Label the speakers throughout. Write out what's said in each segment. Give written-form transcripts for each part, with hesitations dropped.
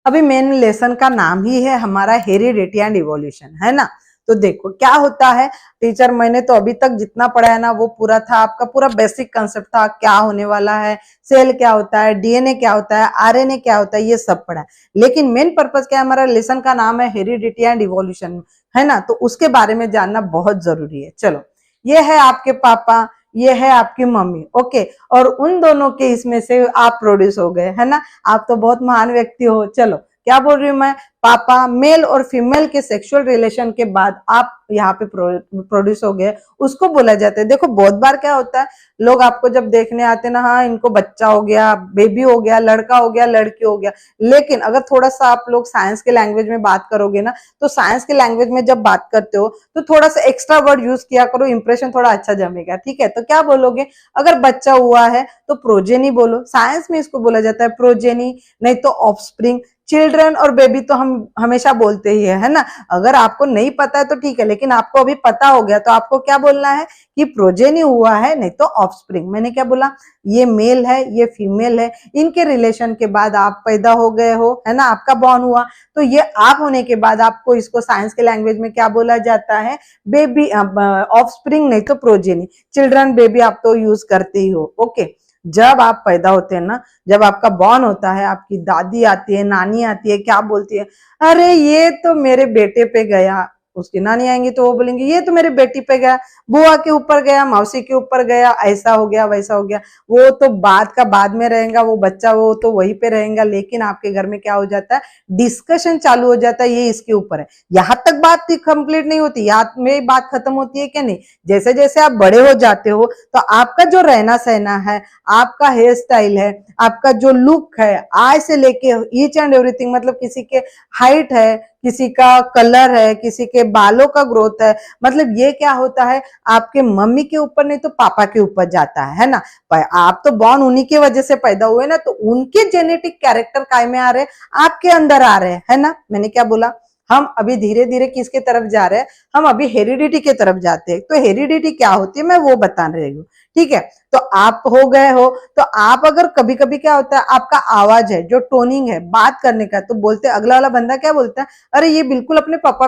Speaker 1: अभी main lesson का नाम ही है हमारा हेरिडिटी एंड इवोल्यूशन, है ना। तो देखो क्या होता है, टीचर मैंने तो अभी तक जितना पढ़ा है ना वो पूरा था, आपका पूरा बेसिक कंसेप्ट था, क्या होने वाला है, सेल क्या होता है, डीएनए क्या होता है, आरएनए क्या होता है, ये सब पढ़ा है। लेकिन मेन पर्पस क्या है, हमारा लेसन का नाम है हेरिडिटी एंड इवोल्यूशन, है ना। तो उसके बारे में जानना बहुत जरूरी है। चलो, ये है आपके पापा, ये है आपकी मम्मी, ओके। और उन दोनों के इसमें से आप प्रोड्यूस हो गए, है ना। आप तो बहुत महान व्यक्ति हो। चलो, क्या बोल रही हूँ मैं, पापा मेल और फीमेल के सेक्सुअल रिलेशन के बाद आप यहाँ पे प्रोड्यूस हो गए, उसको बोला जाता है। देखो बहुत बार क्या होता है, लोग आपको जब देखने आते हैं ना, हाँ इनको बच्चा हो गया, बेबी हो गया, लड़का हो गया, लड़की हो गया। लेकिन अगर थोड़ा सा आप लोग साइंस के लैंग्वेज में बात करोगे ना, तो साइंस के लैंग्वेज में जब बात करते हो तो थोड़ा सा एक्स्ट्रा वर्ड यूज किया करो, इंप्रेशन थोड़ा अच्छा जमेगा, ठीक है। तो क्या बोलोगे, अगर बच्चा हुआ है तो प्रोजेनी बोलो, साइंस में इसको बोला जाता है प्रोजेनी, नहीं तो ऑफस्प्रिंग। चिल्ड्रन और बेबी तो हम हमेशा बोलते ही है ना। अगर आपको नहीं पता है तो ठीक है, लेकिन आपको अभी पता हो गया तो आपको क्या बोलना है कि प्रोजेनी हुआ है, नहीं तो ऑफस्प्रिंग। मैंने क्या बोला, ये मेल है, ये फीमेल है, इनके रिलेशन के बाद आप पैदा हो गए हो, है ना, आपका बॉर्न हुआ। तो ये आप होने के बाद आपको इसको साइंस के लैंग्वेज में क्या बोला जाता है, बेबी, ऑफस्प्रिंग नहीं तो प्रोजेनी। चिल्ड्रन, बेबी आप तो यूज करते ही हो, ओके। जब आप पैदा होते हैं ना, जब आपका बॉर्न होता है, आपकी दादी आती है, नानी आती है, क्या बोलती है, अरे ये तो मेरे बेटे पे गया। उसकी नानी आएंगी तो वो बोलेंगे ये तो मेरे बेटी पे गया, बुआ के ऊपर गया, मौसी के ऊपर गया, ऐसा हो गया, वैसा हो गया। वो तो बात का बाद में रहेगा, वो बच्चा वो तो वहीं पे रहेगा। लेकिन आपके घर में क्या हो जाता है, डिस्कशन चालू हो जाता है, ये इसके ऊपर है। यहां तक बात कंप्लीट नहीं होती, यहाँ में बात खत्म होती है क्या, नहीं। जैसे जैसे आप बड़े हो जाते हो तो आपका जो रहना सहना है, आपका हेयर स्टाइल है, आपका जो लुक है, आज से लेके ईच एंड एवरीथिंग, मतलब किसी के हाइट है, किसी का कलर है, किसी के बालों का ग्रोथ है, मतलब ये क्या होता है, आपके मम्मी के ऊपर नहीं तो पापा के ऊपर जाता है ना। आप तो बॉर्न उन्हीं की वजह से पैदा हुए ना, तो उनके जेनेटिक कैरेक्टर काय में आ रहे हैं, आपके अंदर आ रहे हैं, है ना। मैंने क्या बोला, हम अभी धीरे धीरे किसके तरफ जा रहे हैं, हम अभी हेरिडिटी के तरफ जाते हैं। तो हेरिडिटी क्या होती है मैं वो बता रही हूँ, ठीक है। तो आप हो गए हो, तो आप अगर कभी कभी क्या होता है, आपका आवाज है, जो टोनिंग है बात करने का, तो बोलते अगला वाला बंदा क्या बोलता है, अरे ये बिल्कुल अपने पापा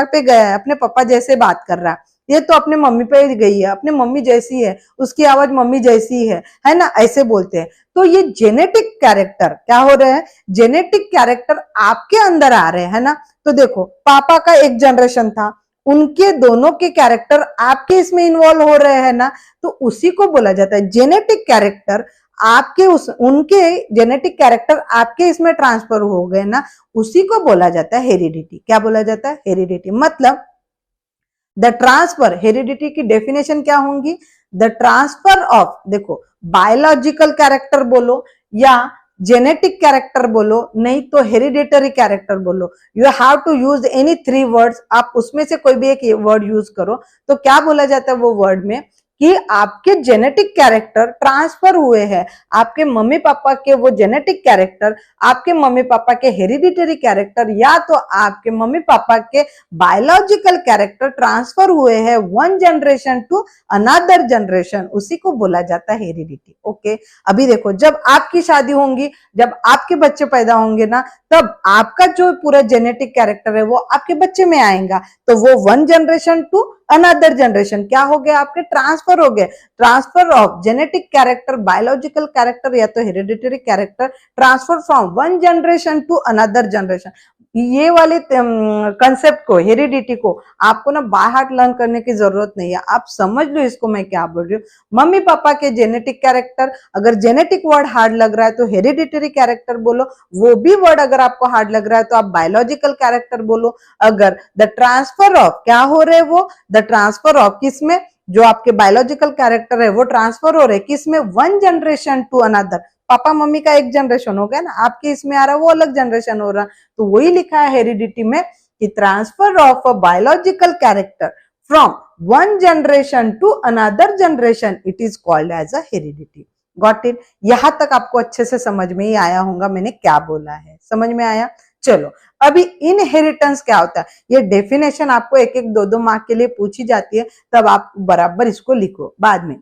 Speaker 1: पे गया है, अपने पापा जैसे बात कर रहा है, ये तो अपने मम्मी पे गई है, अपने मम्मी जैसी है, उसकी आवाज मम्मी जैसी है ना, ऐसे बोलते हैं। तो ये जेनेटिक कैरेक्टर क्या हो रहे हैं, जेनेटिक कैरेक्टर आपके अंदर आ रहे हैं ना। तो देखो पापा का एक जनरेशन था, उनके दोनों के कैरेक्टर आपके इसमें इन्वॉल्व हो रहे हैं ना, तो उसी को बोला जाता है जेनेटिक कैरेक्टर। आपके उनके जेनेटिक कैरेक्टर आपके इसमें ट्रांसफर हो गए ना, उसी को बोला जाता है हेरिडिटी। क्या बोला जाता है, हेरिडिटी। मतलब द ट्रांसफर, हेरिडिटी की डेफिनेशन क्या होंगी, द ट्रांसफर ऑफ, देखो बायोलॉजिकल कैरेक्टर बोलो या जेनेटिक कैरेक्टर बोलो, नहीं तो हेरिडेटरी कैरेक्टर बोलो, you have to use any 3 words, आप उसमें से कोई भी एक वर्ड यूज करो। तो क्या बोला जाता है वो वर्ड में, कि आपके जेनेटिक कैरेक्टर ट्रांसफर हुए हैं, आपके मम्मी पापा के वो जेनेटिक कैरेक्टर आपके मम्मी पापा के हेरिडिटरी कैरेक्टर, या तो आपके मम्मी पापा के बायोलॉजिकल कैरेक्टर ट्रांसफर हुए हैं one generation to another generation, उसी को बोला जाता है हेरिडिटी, ओके। अभी देखो जब आपकी शादी होंगी, जब आपके बच्चे पैदा होंगे ना, तब आपका जो पूरा जेनेटिक कैरेक्टर है वो आपके बच्चे में आएगा, तो वो one generation to another generation क्या हो गया, आपके ट्रांसफर हो गए। Transfer of genetic character, biological character या तो hereditary character, transfer from one generation to another generation. ये वाले कंसेप्ट को, हेरिडिटी को आपको ना बाय हार्ट लर्न करने की जरूरत नहीं है, आप समझ लो इसको मैं क्या बोल रही हूँ। मम्मी पापा के जेनेटिक कैरेक्टर, अगर जेनेटिक वर्ड हार्ड लग रहा है तो हेरिडिटरी कैरेक्टर बोलो, वो भी वर्ड अगर आपको हार्ड लग रहा है तो आप बायोलॉजिकल कैरेक्टर बोलो। अगर द ट्रांसफर ऑफ क्या हो रहे वो, द ट्रांसफर ऑफ किसमें, जो आपके बायोलॉजिकल कैरेक्टर है वो ट्रांसफर हो रहे किसमें, वन जनरेशन टू अनदर, पापा मम्मी का एक जनरेशन हो गया ना, आपके इसमें आ रहा है वो अलग जनरेशन हो रहा, तो वही लिखा है हेरिडिटी में कि transfer of a biological character from one generation to another generation, it is called as a heredity. Got it. यहां तक आपको अच्छे से समझ में ही आया होगा मैंने क्या बोला है, समझ में आया। चलो अभी इनहेरिटेंस क्या होता है, ये डेफिनेशन आपको एक एक दो दो मार्क के लिए पूछी जाती है, तब आप बराबर इसको लिखो बाद में।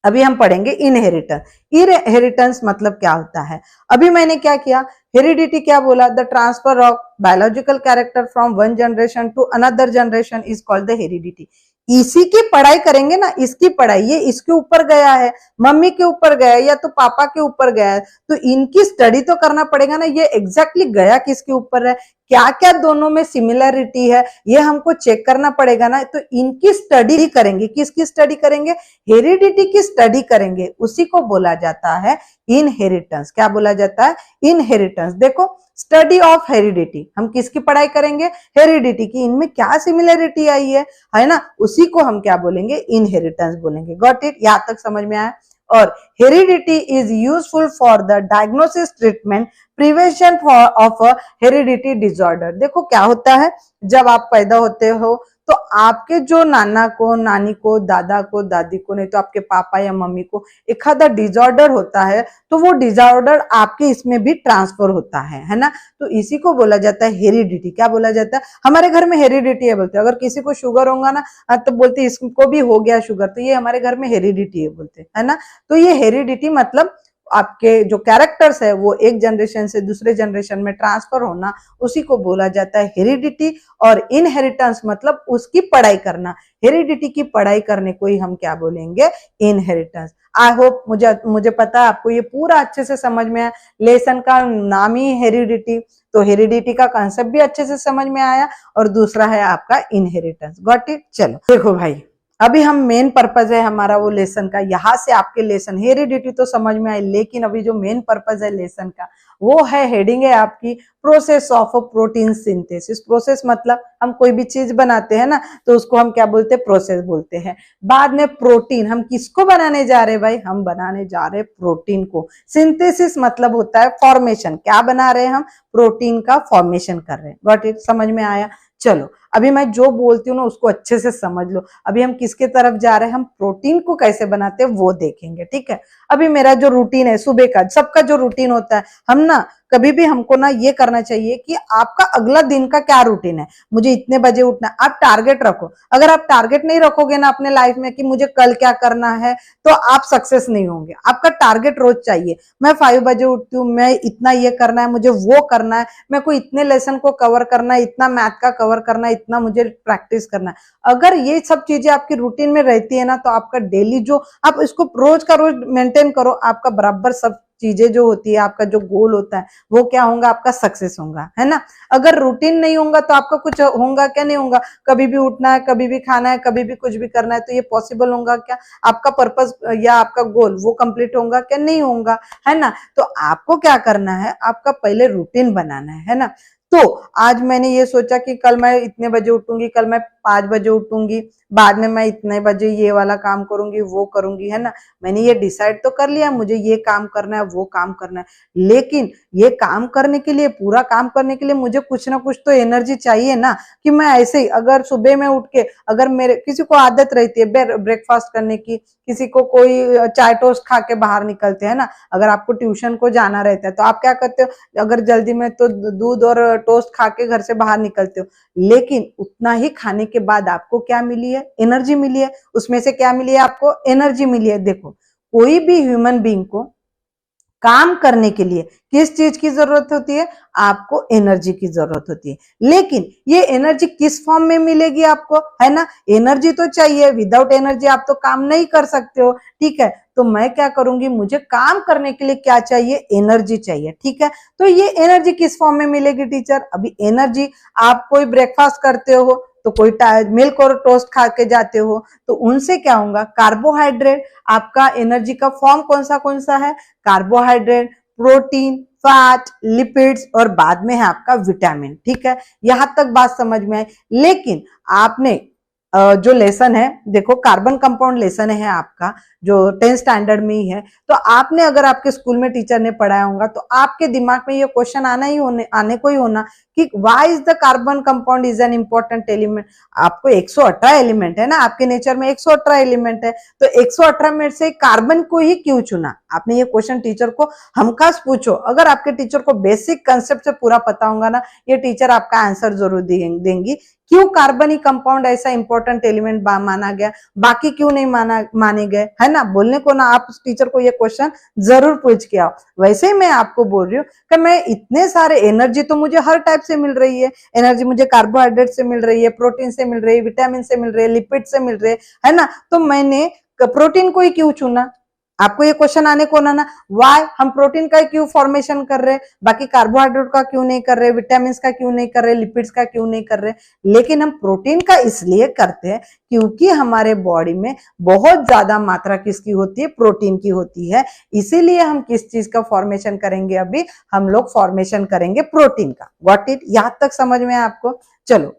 Speaker 1: अभी हम पढ़ेंगे इनहेरिटेंस। इनहेरिटेंस मतलब क्या होता है? अभी मैंने क्या किया, हेरिडिटी क्या बोला, the transfer of biological character from one generation to another generation is called the heredity. इसी की पढ़ाई करेंगे ना, इसकी पढ़ाई, ये इसके ऊपर गया है, मम्मी के ऊपर गया है या तो पापा के ऊपर गया है, तो इनकी स्टडी तो करना पड़ेगा ना, ये एग्जैक्टली गया किसके ऊपर है, क्या क्या दोनों में सिमिलरिटी है, ये हमको चेक करना पड़ेगा ना। तो इनकी स्टडी करेंगे, किसकी स्टडी करेंगे, हेरिडिटी की स्टडी करेंगे, उसी को बोला जाता है इनहेरिटेंस। क्या बोला जाता है, इनहेरिटेंस। देखो स्टडी ऑफ हेरिडिटी, हम किसकी पढ़ाई करेंगे, हेरिडिटी की, इनमें क्या सिमिलरिटी आई है ना, उसी को हम क्या बोलेंगे, इनहेरिटेंस बोलेंगे। गॉट इट, यहां तक समझ में आया। और heredity is useful for the diagnosis, treatment, prevention of heredity disorder. देखो क्या होता है, जब आप पैदा होते हो तो आपके जो नाना को, नानी को, दादा को, दादी को, नहीं तो आपके पापा या मम्मी को एक आधा डिसऑर्डर होता है, तो वो डिसऑर्डर आपके इसमें भी ट्रांसफर होता है ना। तो इसी को बोला जाता है हेरिडिटी। क्या बोला जाता है, हमारे घर में हेरिडिटी है बोलते हैं। अगर किसी को शुगर होगा ना तो बोलते इसको भी हो गया शुगर, तो ये हमारे घर में हेरिडिटी है बोलते है ना। तो ये हेरिडिटी मतलब आपके जो कैरेक्टर्स है वो एक जनरेशन से दूसरे जनरेशन में ट्रांसफर होना, उसी को बोला जाता है हेरिडिटी। और इनहेरिटेंस मतलब उसकी पढ़ाई करना, हेरिडिटी की पढ़ाई करने को ही हम क्या बोलेंगे, इनहेरिटेंस। आई होप मुझे पता है आपको ये पूरा अच्छे से समझ में आया। लेसन का नाम ही हेरिडिटी, तो हेरिडिटी का कंसेप्ट भी अच्छे से समझ में आया, और दूसरा है आपका इनहेरिटेंस। Got it. चलो देखो भाई, अभी हम मेन पर्पज है हमारा वो लेसन का, यहां से आपके लेसन हेरिडिटी तो समझ में आई, लेकिन अभी जो मेन पर्पज है लेसन का वो है, हेडिंग है आपकी process of protein synthesis. Process मतलब हम कोई भी चीज बनाते हैं ना, तो उसको हम क्या बोलते हैं, प्रोसेस बोलते हैं। बाद में प्रोटीन, हम किसको बनाने जा रहे हैं भाई, हम बनाने जा रहे हैं प्रोटीन को। सिंथेसिस मतलब होता है फॉर्मेशन, क्या बना रहे हैं हम, प्रोटीन का फॉर्मेशन कर रहे हैं। गॉट इट, समझ में आया। चलो अभी मैं जो बोलती हूँ ना उसको अच्छे से समझ लो। अभी हम किसके तरफ जा रहे हैं, हम प्रोटीन को कैसे बनाते हैं वो देखेंगे, ठीक है। अभी मेरा जो रूटीन है सुबह का, सबका जो रूटीन होता है, हम ना कभी भी हमको ना ये करना चाहिए कि आपका अगला दिन का क्या रूटीन है, मुझे इतने बजे उठना है, आप टारगेट रखो। अगर आप टारगेट नहीं रखोगे ना अपने लाइफ में कि मुझे कल क्या करना है, तो आप सक्सेस नहीं होंगे। आपका टारगेट रोज चाहिए, मैं 5 बजे उठती हूँ, मैं इतना ये करना है, मुझे वो करना है, मैं को इतने लेसन को कवर करना है, इतना मैथ का कवर करना है, इतना मुझे प्रैक्टिस करना है। अगर ये सब चीजें आपकी रूटीन में रहती है ना, तो आपका डेली जो आप इसको रोज का रोज मेंटेन करो, आपका बराबर सब चीजें जो होती है, आपका जो गोल होता है वो क्या होगा, आपका सक्सेस होगा, है ना। अगर रूटीन नहीं होगा तो आपका कुछ होगा क्या, नहीं होगा। कभी भी उठना है, कभी भी खाना है, कभी भी कुछ भी करना है, तो ये पॉसिबल होगा क्या, आपका पर्पस या आपका गोल वो कंप्लीट होगा क्या, नहीं होगा, है ना। तो आपको क्या करना है, आपका पहले रूटीन बनाना है ना। तो आज मैंने ये सोचा कि कल मैं इतने बजे उठूंगी, कल मैं 5 बजे उठूंगी, बाद में मैं इतने बजे ये वाला काम करूंगी, वो करूंगी, है ना। मैंने ये डिसाइड तो कर लिया, मुझे ये काम करना है, वो काम करना है, लेकिन ये काम करने के लिए, पूरा काम करने के लिए मुझे कुछ ना कुछ तो एनर्जी चाहिए ना। कि मैं ऐसे ही अगर सुबह में उठ के, अगर मेरे किसी को आदत रहती है ब्रेकफास्ट करने की, किसी को कोई चाय टोस्ट खा के बाहर निकलते हैं ना, अगर आपको ट्यूशन को जाना रहता है तो आप क्या करते हो, अगर जल्दी में तो दूध और टोस्ट खा के घर से बाहर निकलते हो, लेकिन उतना ही खाने के बाद आपको क्या मिली है, एनर्जी मिली है। उसमें से क्या मिली है, आपको एनर्जी मिली है। देखो कोई भी ह्यूमन बीइंग को काम करने के लिए किस चीज की जरूरत होती है, आपको एनर्जी की जरूरत होती है। लेकिन ये एनर्जी किस फॉर्म में मिलेगी आपको, है ना। एनर्जी तो चाहिए, विदाउट एनर्जी आप तो काम नहीं कर सकते हो, ठीक है। तो मैं क्या करूंगी, मुझे काम करने के लिए क्या चाहिए, एनर्जी चाहिए, ठीक है। तो ये एनर्जी किस फॉर्म में मिलेगी टीचर, अभी एनर्जी, आप कोई ब्रेकफास्ट करते हो तो कोई मिल्क और टोस्ट खा के जाते हो, तो उनसे क्या होगा, कार्बोहाइड्रेट। आपका एनर्जी का फॉर्म कौन सा है, कार्बोहाइड्रेट, प्रोटीन, फैट, लिपिड्स, और बाद में है आपका विटामिन, ठीक है। यहां तक बात समझ में आई। लेकिन आपने जो लेसन है, देखो कार्बन कंपाउंड लेसन है आपका, जो 10th स्टैंडर्ड में ही है। तो आपने अगर आपके स्कूल में टीचर ने पढ़ाया होगा तो आपके दिमाग में ये क्वेश्चन आने को ही होना कि why is the carbon compound is an important element. आपको 118 एलिमेंट है ना, आपके नेचर में 118 एलिमेंट है, तो 118 में से कार्बन को ही क्यों चुना। आपने ये क्वेश्चन टीचर को हमखास पूछो, अगर आपके टीचर को बेसिक कंसेप्ट से पूरा पता होगा ना, ये टीचर आपका आंसर जरूर देंगी क्यों कार्बन ही कंपाउंड ऐसा इंपॉर्टेंट एलिमेंट माना गया, बाकी क्यों नहीं माने गए, है ना। बोलने को ना आप टीचर को ये क्वेश्चन जरूर पूछ के आओ। वैसे ही मैं आपको बोल रही हूँ कि मैं इतने सारे एनर्जी तो मुझे हर टाइप से मिल रही है, एनर्जी मुझे कार्बोहाइड्रेट से मिल रही है, प्रोटीन से मिल रही है, विटामिन से मिल रही है, लिपिड से मिल रही है ना। तो मैंने प्रोटीन को ही क्यों चुना, आपको ये क्वेश्चन आने को ना वाई हम प्रोटीन का क्यों फॉर्मेशन कर रहे, बाकी कार्बोहाइड्रेट का क्यों नहीं कर रहे, विटामिन का क्यों नहीं कर रहे, लिपिड्स का क्यों नहीं कर रहे। लेकिन हम प्रोटीन का इसलिए करते हैं क्योंकि हमारे बॉडी में बहुत ज्यादा मात्रा किसकी होती है, प्रोटीन की होती है। इसीलिए हम किस चीज का फॉर्मेशन करेंगे, अभी हम लोग फॉर्मेशन करेंगे प्रोटीन का। गॉट इट, यहां तक समझ में आपको। चलो,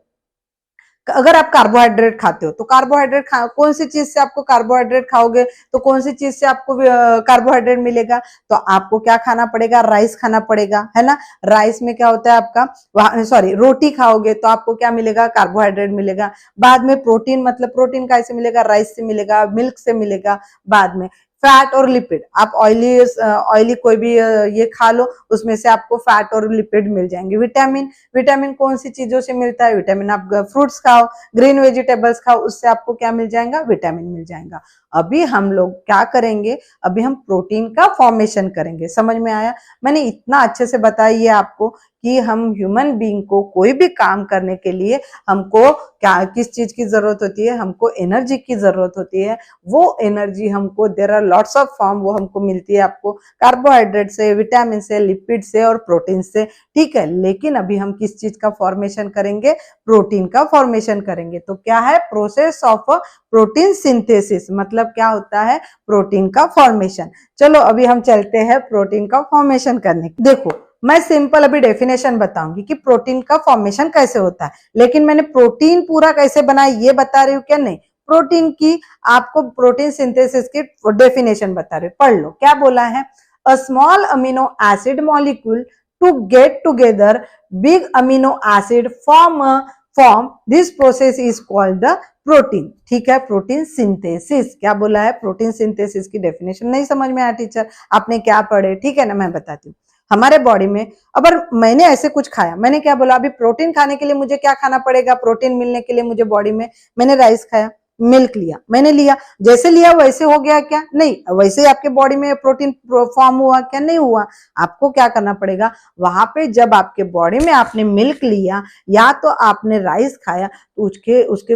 Speaker 1: अगर आप कार्बोहाइड्रेट खाते हो तो कार्बोहाइड्रेट कौन सी चीज से आपको कार्बोहाइड्रेट खाओगे तो कौन सी चीज से आपको कार्बोहाइड्रेट मिलेगा, तो आपको क्या खाना पड़ेगा, राइस खाना पड़ेगा, है ना। राइस में क्या होता है आपका, सॉरी रोटी खाओगे तो आपको क्या मिलेगा, कार्बोहाइड्रेट मिलेगा। बाद में प्रोटीन, मतलब प्रोटीन कैसे मिलेगा, राइस से मिलेगा, मिल्क से मिलेगा। बाद में फैट और लिपिड, आप ऑयली कोई भी ये खा लो, उसमें से आपको फैट और लिपिड मिल जाएंगे। विटामिन, विटामिन कौन सी चीजों से मिलता है, विटामिन आप फ्रूट्स खाओ, ग्रीन वेजिटेबल्स खाओ, उससे आपको क्या मिल जाएगा, विटामिन मिल जाएगा। अभी हम लोग क्या करेंगे, अभी हम प्रोटीन का फॉर्मेशन करेंगे। समझ में आया, मैंने इतना अच्छे से बताई है आपको कि हम ह्यूमन बीइंग को कोई भी काम करने के लिए हमको क्या, किस चीज की जरूरत होती है, हमको एनर्जी की जरूरत होती है। वो एनर्जी हमको, there are lots of form, वो हमको मिलती है आपको कार्बोहाइड्रेट से, विटामिन से, लिपिड से और प्रोटीन से, ठीक है। लेकिन अभी हम किस चीज का फॉर्मेशन करेंगे, प्रोटीन का फॉर्मेशन करेंगे। तो क्या है, प्रोसेस ऑफ प्रोटीन सिंथेसिस, मतलब क्या होता है, प्रोटीन का फॉर्मेशन। चलो अभी हम चलते हैं प्रोटीन का फॉर्मेशन करने। देखो मैं सिंपल अभी डेफिनेशन बताऊंगी कि प्रोटीन का फॉर्मेशन कैसे होता है, लेकिन मैंने प्रोटीन पूरा कैसे बना ये बता रही हूँ क्या, नहीं। प्रोटीन की आपको प्रोटीन सिंथेसिस की डेफिनेशन बता रही हूँ, पढ़ लो क्या बोला है। A small amino acid molecule to get together big amino acid form this process is called the protein. ठीक है, प्रोटीन सिंथेसिस क्या बोला है, प्रोटीन सिंथेसिस की डेफिनेशन नहीं समझ में आया टीचर, आपने क्या पढ़े, ठीक है ना, मैं बताती हूँ। हमारे बॉडी में अगर मैंने ऐसे कुछ खाया, मैंने क्या बोला, अभी प्रोटीन खाने के लिए मुझे क्या खाना पड़ेगा, प्रोटीन मिलने के लिए मुझे बॉडी में, मैंने राइस खाया, मिल्क लिया, मैंने लिया, जैसे लिया वैसे हो गया क्या, नहीं, वैसे आपके बॉडी में प्रोटीन फॉर्म हुआ क्या, नहीं हुआ। आपको क्या करना पड़ेगा, वहां पे जब आपके बॉडी में आपने मिल्क लिया या तो आपने राइस खाया, तो उसके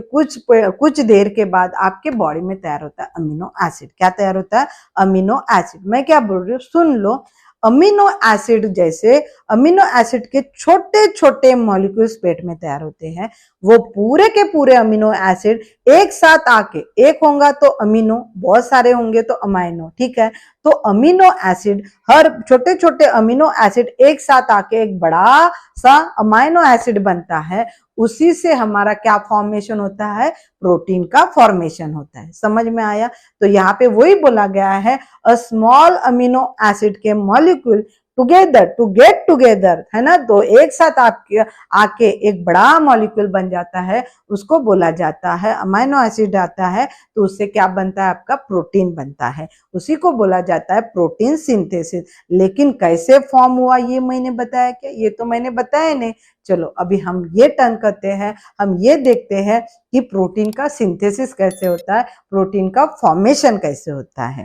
Speaker 1: कुछ देर के बाद आपके बॉडी में तैयार होता है अमीनो एसिड। क्या तैयार होता है, अमीनो एसिड। मैं क्या बोल रही हूँ, सुन लो। अमीनो एसिड, जैसे अमीनो एसिड के छोटे छोटे मॉलिक्यूल्स पेट में तैयार होते हैं, वो पूरे के पूरे अमीनो एसिड एक साथ आके, एक होगा तो अमीनो, बहुत सारे होंगे तो अमाइनो, ठीक है। तो अमीनो एसिड, हर छोटे छोटे अमीनो एसिड एक साथ आके एक बड़ा सा अमाइनो एसिड बनता है, उसी से हमारा क्या फॉर्मेशन होता है, प्रोटीन का फॉर्मेशन होता है। समझ में आया, तो यहाँ पे वही बोला गया है, अ स्मॉल अमीनो एसिड के molecule together, to get together, है ना, तो एक साथ आपके आके एक बड़ा मॉलिक्यूल बन जाता है, उसको बोला जाता है अमाइनो एसिड आता है, तो उससे क्या बनता है, आपका प्रोटीन बनता है, उसी को बोला जाता है प्रोटीन सिंथेसिस। लेकिन कैसे फॉर्म हुआ ये मैंने बताया क्या, ये तो मैंने बताया नहीं। चलो अभी हम ये टर्न करते हैं, हम ये देखते हैं कि प्रोटीन का सिंथेसिस कैसे होता है, प्रोटीन का फॉर्मेशन कैसे होता है।